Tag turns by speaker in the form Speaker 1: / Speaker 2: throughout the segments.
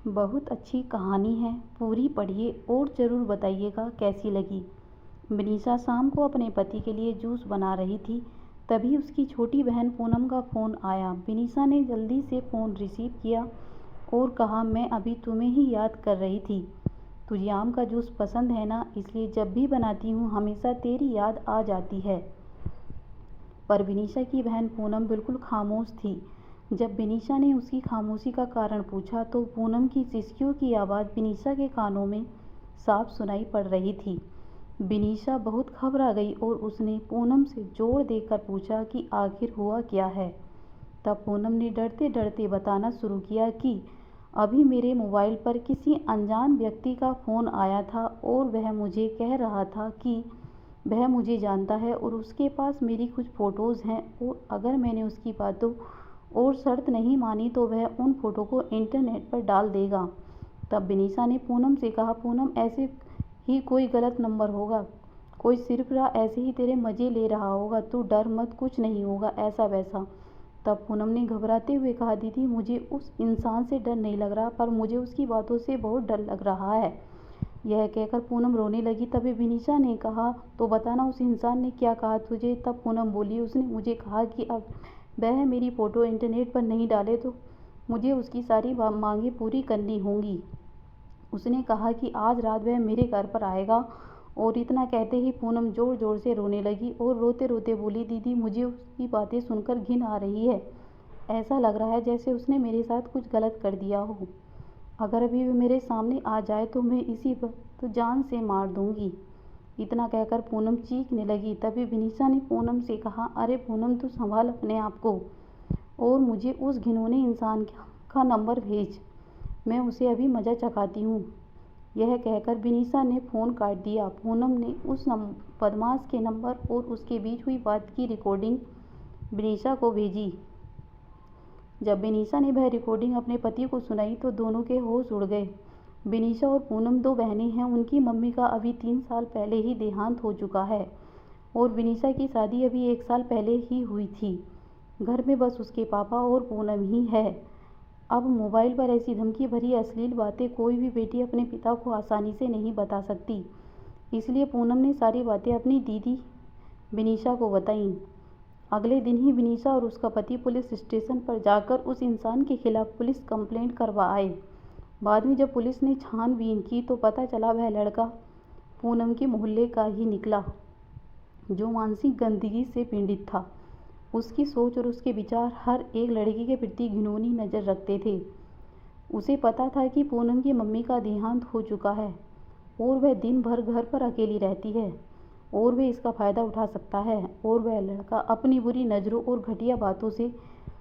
Speaker 1: बहुत अच्छी कहानी है, पूरी पढ़िए और ज़रूर बताइएगा कैसी लगी। विनीशा शाम को अपने पति के लिए जूस बना रही थी, तभी उसकी छोटी बहन पूनम का फ़ोन आया। विनीशा ने जल्दी से फ़ोन रिसीव किया और कहा, मैं अभी तुम्हें ही याद कर रही थी। तुझे आम का जूस पसंद है ना, इसलिए जब भी बनाती हूँ हमेशा तेरी याद आ जाती है। पर विनीशा की बहन पूनम बिल्कुल खामोश थी। जब विनीशा ने उसकी खामोशी का कारण पूछा तो पूनम की सिसकियों की आवाज़ विनीशा के कानों में साफ सुनाई पड़ रही थी। विनीशा बहुत घबरा गई और उसने पूनम से जोर देकर पूछा कि आखिर हुआ क्या है। तब पूनम ने डरते डरते बताना शुरू किया कि अभी मेरे मोबाइल पर किसी अनजान व्यक्ति का फ़ोन आया था और वह मुझे कह रहा था कि वह मुझे जानता है और उसके पास मेरी कुछ फ़ोटोज़ हैं और अगर मैंने उसकी बातों और शर्त नहीं मानी तो वह उन फ़ोटो को इंटरनेट पर डाल देगा। तब विनीशा ने पूनम से कहा, पूनम ऐसे ही कोई गलत नंबर होगा, कोई सिरफिरा ऐसे ही तेरे मज़े ले रहा होगा, तू डर मत, कुछ नहीं होगा ऐसा वैसा। तब पूनम ने घबराते हुए कहा, दीदी मुझे उस इंसान से डर नहीं लग रहा, पर मुझे उसकी बातों से बहुत डर लग रहा है। यह कहकर पूनम रोने लगी। तभी विनीशा ने कहा, तो बताना उस इंसान ने क्या कहा तुझे। तब पूनम बोली, उसने मुझे कहा कि अब वह मेरी फ़ोटो इंटरनेट पर नहीं डाले तो मुझे उसकी सारी मांगें पूरी करनी होंगी। उसने कहा कि आज रात वह मेरे घर पर आएगा। और इतना कहते ही पूनम ज़ोर ज़ोर से रोने लगी और रोते रोते बोली, दीदी मुझे उसकी बातें सुनकर घिन आ रही है। ऐसा लग रहा है जैसे उसने मेरे साथ कुछ गलत कर दिया हो। अगर अभी वो मेरे सामने आ जाए तो मैं इसी वक्त जान से मार दूंगी। इतना कहकर पूनम चीखने लगी। तभी विनीशा ने पूनम से कहा, अरे पूनम तू संभाल अपने आप को और मुझे उस घिनौने इंसान का नंबर भेज, मैं उसे अभी मज़ा चखाती हूँ। यह कहकर विनीशा ने फ़ोन काट दिया। पूनम ने उस बदमाश के नंबर और उसके बीच हुई बात की रिकॉर्डिंग विनीशा को भेजी। जब विनीशा ने वह रिकॉर्डिंग अपने पति को सुनाई तो दोनों के होश उड़ गए। विनीशा और पूनम दो बहनें हैं, उनकी मम्मी का अभी 3 साल पहले ही देहांत हो चुका है और विनीशा की शादी अभी 1 साल पहले ही हुई थी। घर में बस उसके पापा और पूनम ही है। अब मोबाइल पर ऐसी धमकी भरी अश्लील बातें कोई भी बेटी अपने पिता को आसानी से नहीं बता सकती, इसलिए पूनम ने सारी बातें अपनी दीदी विनीशा को बताईं। अगले दिन ही विनीशा और उसका पति पुलिस स्टेशन पर जाकर उस इंसान के खिलाफ पुलिस कंप्लेंट करवा आए। बाद में जब पुलिस ने छानबीन की तो पता चला वह लड़का पूनम के मोहल्ले का ही निकला, जो मानसिक गंदगी से पीड़ित था। उसकी सोच और उसके विचार हर एक लड़की के प्रति घिनौनी नज़र रखते थे। उसे पता था कि पूनम की मम्मी का देहांत हो चुका है और वह दिन भर घर पर अकेली रहती है और वह इसका फ़ायदा उठा सकता है। और वह लड़का अपनी बुरी नज़रों और घटिया बातों से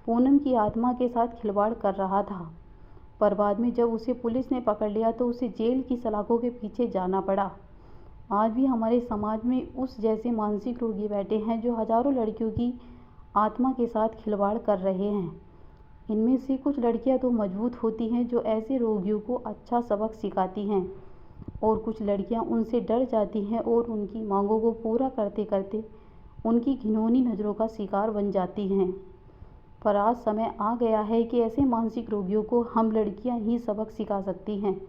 Speaker 1: पूनम की आत्मा के साथ खिलवाड़ कर रहा था। पर बाद में जब उसे पुलिस ने पकड़ लिया तो उसे जेल की सलाखों के पीछे जाना पड़ा। आज भी हमारे समाज में उस जैसे मानसिक रोगी बैठे हैं जो हज़ारों लड़कियों की आत्मा के साथ खिलवाड़ कर रहे हैं। इनमें से कुछ लड़कियां तो मजबूत होती हैं जो ऐसे रोगियों को अच्छा सबक सिखाती हैं और कुछ लड़कियां उनसे डर जाती हैं और उनकी मांगों को पूरा करते करते उनकी घिनौनी नज़रों का शिकार बन जाती हैं। पर आज समय आ गया है कि ऐसे मानसिक रोगियों को हम लड़कियां ही सबक सिखा सकती हैं,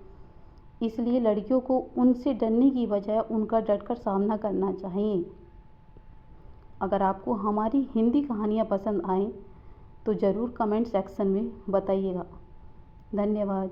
Speaker 1: इसलिए लड़कियों को उनसे डरने की बजाय उनका डटकर सामना करना चाहिए। अगर आपको हमारी हिंदी कहानियाँ पसंद आएँ तो ज़रूर कमेंट सेक्शन में बताइएगा। धन्यवाद।